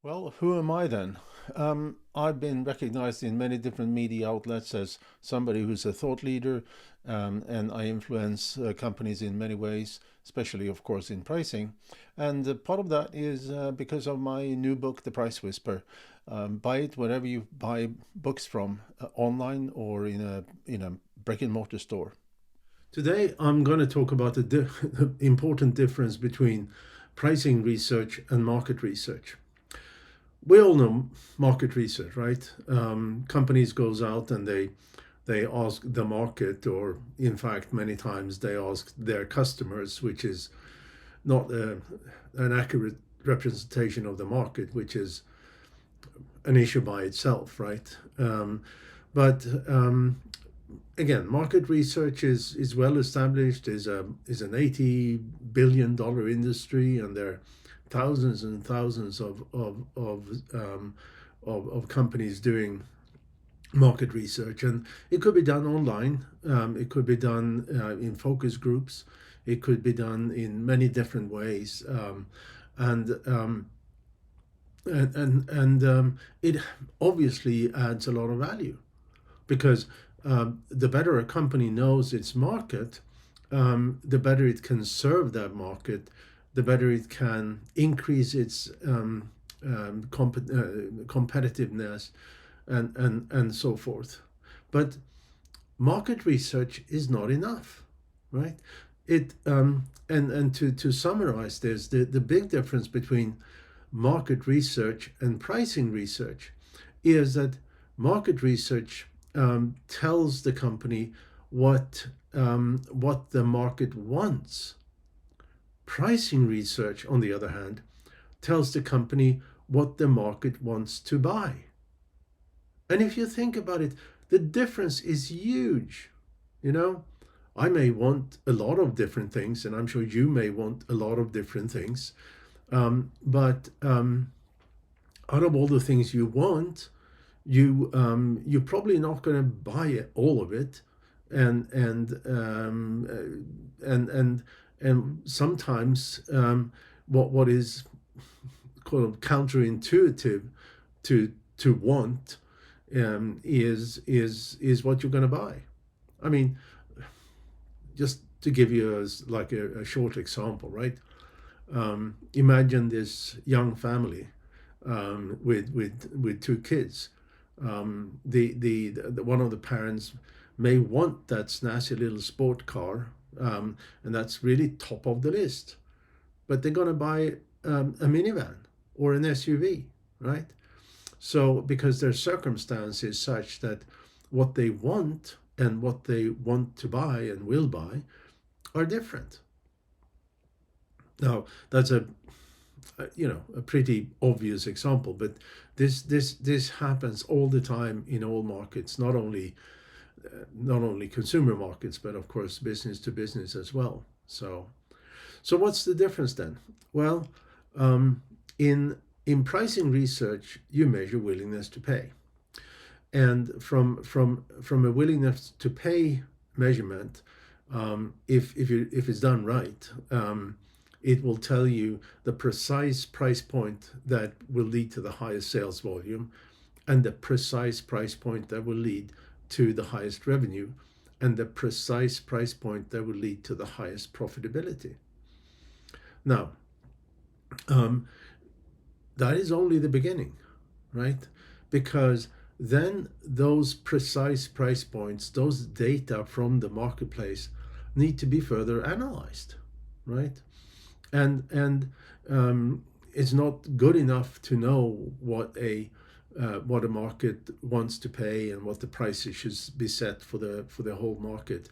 Well, who am I then? I've been recognized in many different media outlets as somebody who's a thought leader, and I influence companies in many ways, especially, of course, in pricing. And part of that is because of my new book, The Price Whisper. Buy it wherever you buy books from, online or in a brick and mortar store. Today, I'm going to talk about the important difference between pricing research and market research. We all know market research, right? Companies goes out and they ask the market, or in fact, many times they ask their customers, which is not an accurate representation of the market, which is an issue by itself, right? But again, market research is well established, is an $80 billion industry, and there are thousands and thousands of companies doing market research, and it could be done online. It could be done in focus groups. It could be done in many different ways, and it obviously adds a lot of value because the better a company knows its market, the better it can serve that market, the better it can increase its competitiveness, and so forth. But market research is not enough, right? To summarize this, the big difference between market research and pricing research is that market research tells the company what the market wants. Pricing research, on the other hand, tells the company what the market wants to buy. And if you think about it, the difference is huge. You know, I may want a lot of different things, and I'm sure you may want a lot of different things. But out of all the things you want, you're probably not going to buy all of it, and sometimes what is called counterintuitive to want is what you're going to buy. I mean, just to give you a short example, right? Imagine this young family with two kids. The one of the parents may want that snazzy little sport car, and that's really top of the list. But they're going to buy a minivan or an SUV, right? So because their circumstance is such that what they want and what they want to buy and will buy are different. Now that's a pretty obvious example, but this happens all the time in all markets, not only consumer markets, but of course business to business as well. So what's the difference then? Well, in pricing research, you measure willingness to pay, and from a willingness to pay measurement, if it's done right, it will tell you the precise price point that will lead to the highest sales volume, and the precise price point that will lead to the highest revenue, and the precise price point that will lead to the highest profitability. Now, that is only the beginning, right? Because then those precise price points, those data from the marketplace, need to be further analyzed, right? And it's not good enough to know what a market wants to pay and what the prices should be set for the whole market.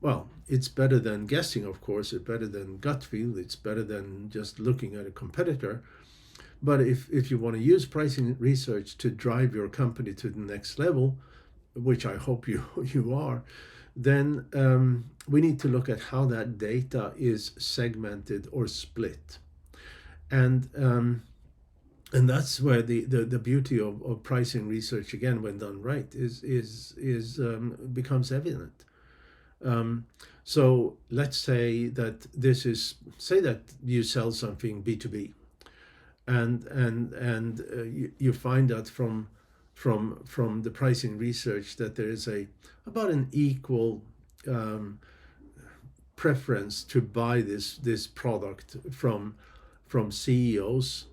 Well, it's better than guessing, of course. It's better than gut feel. It's better than just looking at a competitor. But if you want to use pricing research to drive your company to the next level, which I hope you are, then we need to look at how that data is segmented or split. And that's where the beauty of pricing research, again, when done right, is becomes evident. So let's say that you sell something B2B, and you find that from the pricing research that there is about an equal um, preference to buy this product from CEOs,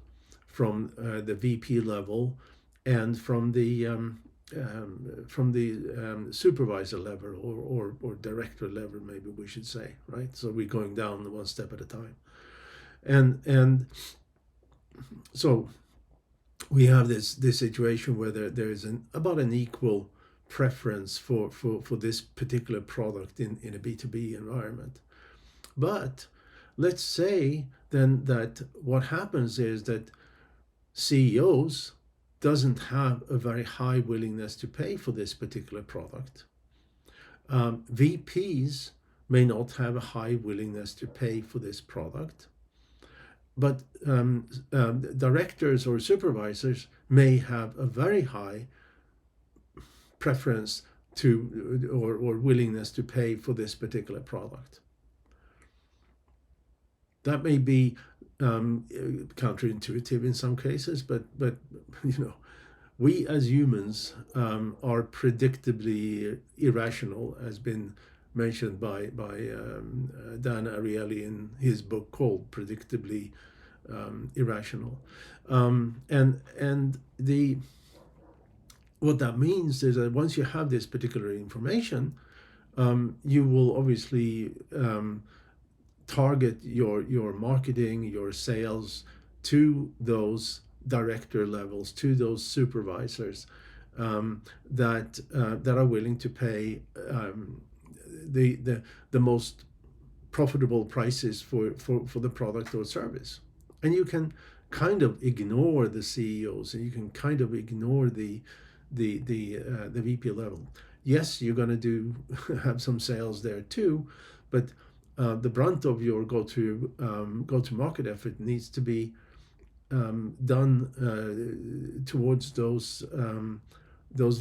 from the VP level, and from the supervisor level, or director level, maybe we should say, right? So we're going down one step at a time, and so we have this situation where there is about an equal preference for this particular product in a B2B environment. But let's say then that what happens is that CEOs doesn't have a very high willingness to pay for this particular product. VPs may not have a high willingness to pay for this product, but directors or supervisors may have a very high preference to or willingness to pay for this particular product. That may be counterintuitive in some cases, but we as humans are predictably irrational, has been mentioned by Dan Ariely in his book called Predictably Irrational, and the what that means is that once you have this particular information, you will obviously target your marketing, your sales to those director levels, to those supervisors that are willing to pay the most profitable prices for the product or service. And you can kind of ignore the CEOs, and you can kind of ignore the VP level. Yes, you're going to have some sales there too, but the brunt of your go-to-market effort needs to be done towards those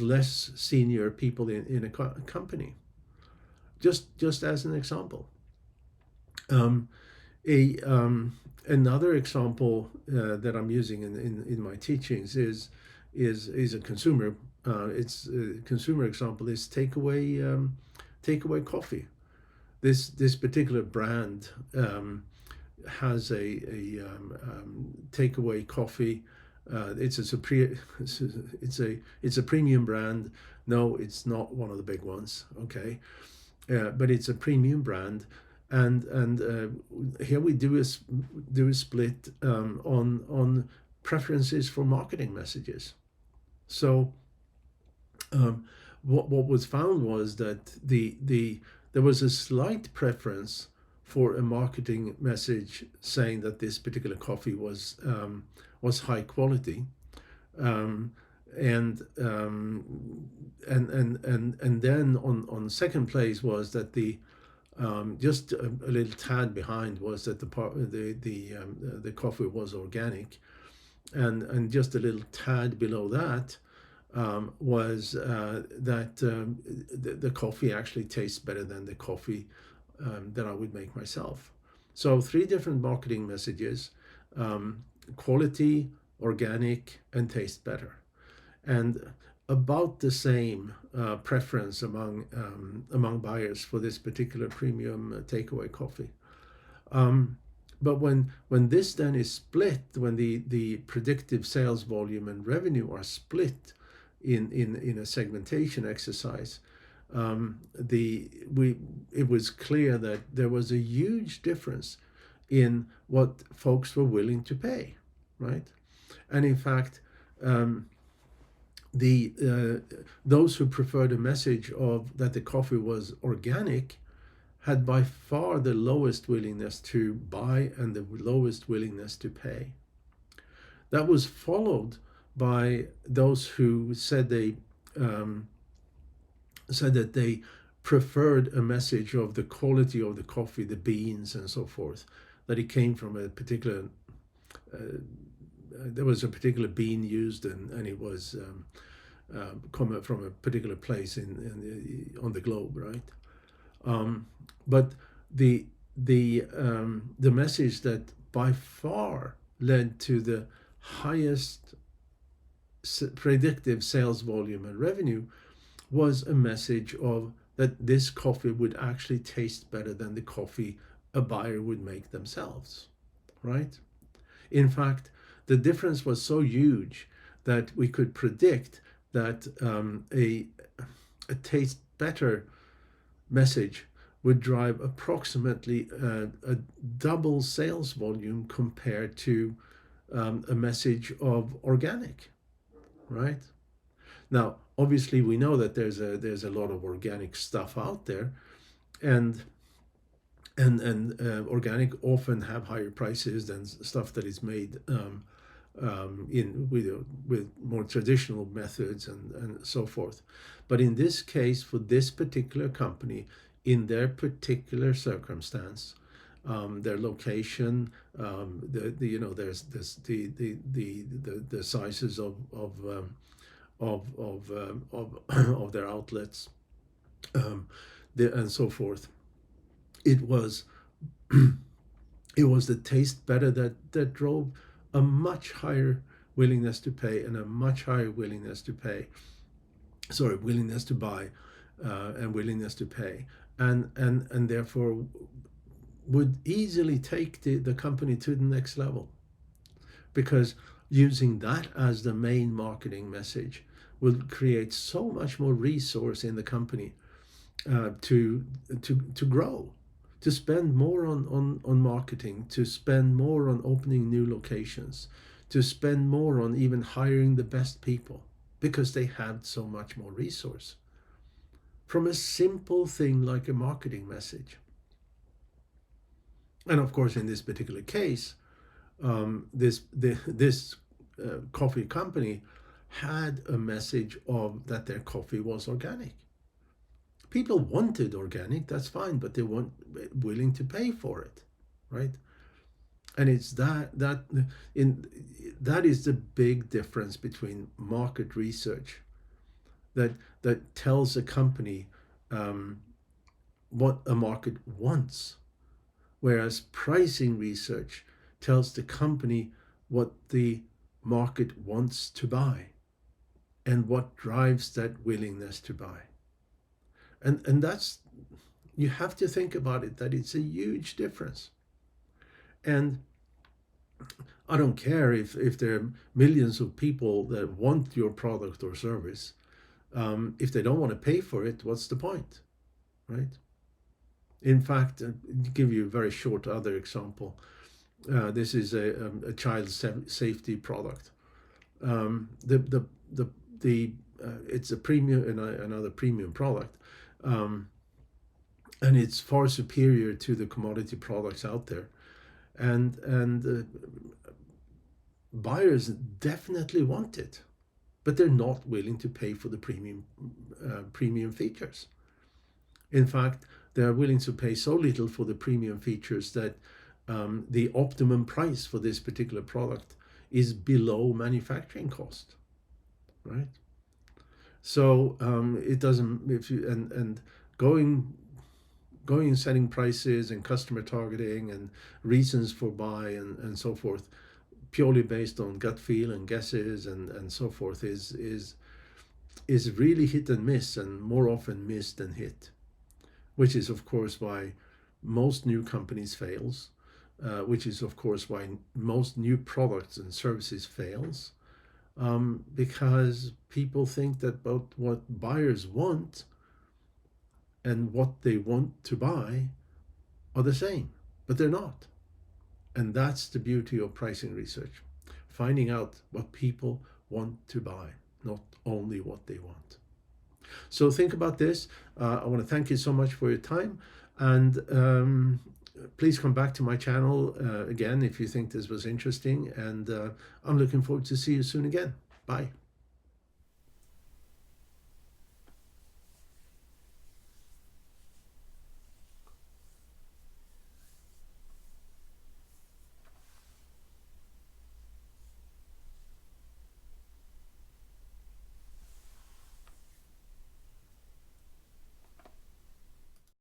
less senior people in a company. Just as an example. Another example that I'm using in my teachings is a consumer. It's a consumer example is takeaway coffee. This particular brand has a takeaway coffee. It's a premium brand. No, it's not one of the big ones. Okay, but it's a premium brand, and here we do a split on preferences for marketing messages. So what was found was that there was a slight preference for a marketing message saying that this particular coffee was high quality, and then on second place was that the just a little tad behind was that the coffee was organic, and just a little tad below that was that the coffee actually tastes better than the coffee that I would make myself. So 3 different marketing messages: quality, organic, and taste better, and about the same preference among buyers for this particular premium takeaway coffee. But when this then is split, when the predictive sales volume and revenue are split in a segmentation exercise, it was clear that there was a huge difference in what folks were willing to pay, right? And in fact, those who preferred a message of that the coffee was organic had by far the lowest willingness to buy and the lowest willingness to pay. That was followed by those who said that they preferred a message of the quality of the coffee, the beans, and so forth, that it came from a particular there was a particular bean used, and it was come from a particular place on the globe, right? But the message that by far led to the highest predictive sales volume and revenue was a message of that this coffee would actually taste better than the coffee a buyer would make themselves, right? In fact, the difference was so huge that we could predict that a taste better message would drive approximately a double sales volume compared to a message of organic, right? Now, obviously, we know that there's a lot of organic stuff out there, and organic often have higher prices than stuff that is made in with more traditional methods and so forth. But in this case, for this particular company, in their particular circumstance, their location, there's this the sizes of their outlets, and so forth. It was it was the taste better that drove a much higher willingness to pay and a much higher willingness to buy, and willingness to pay, and therefore would easily take the company to the next level, because using that as the main marketing message will create so much more resource in the company to grow, to spend more on marketing, to spend more on opening new locations, to spend more on even hiring the best people, because they have so much more resource from a simple thing like a marketing message. And of course, in this particular case, this coffee company had a message of that their coffee was organic. People wanted organic, that's fine, but they weren't willing to pay for it, right? And it's that is the big difference between market research that tells a company what a market wants, whereas pricing research tells the company what the market wants to buy and what drives that willingness to buy. And that's, you have to think about it, that it's a huge difference. And I don't care if there are millions of people that want your product or service. If they don't want to pay for it, what's the point, right? In fact, I'll give you a very short other example. This is a child safety product. It's a premium, another premium product, and it's far superior to the commodity products out there, and buyers definitely want it, but they're not willing to pay for the premium features. In fact, they are willing to pay so little for the premium features that the optimum price for this particular product is below manufacturing cost, right? So it doesn't, if you and going and setting prices and customer targeting and reasons for buy and so forth purely based on gut feel and guesses and so forth is really hit and miss, and more often missed than hit, which is of course why most new companies fails, which is of course why most new products and services fails, because people think that both what buyers want and what they want to buy are the same, but they're not. And that's the beauty of pricing research, finding out what people want to buy, not only what they want. So think about this. I want to thank you so much for your time, and please come back to my channel again if you think this was interesting, and I'm looking forward to see you soon again. Bye.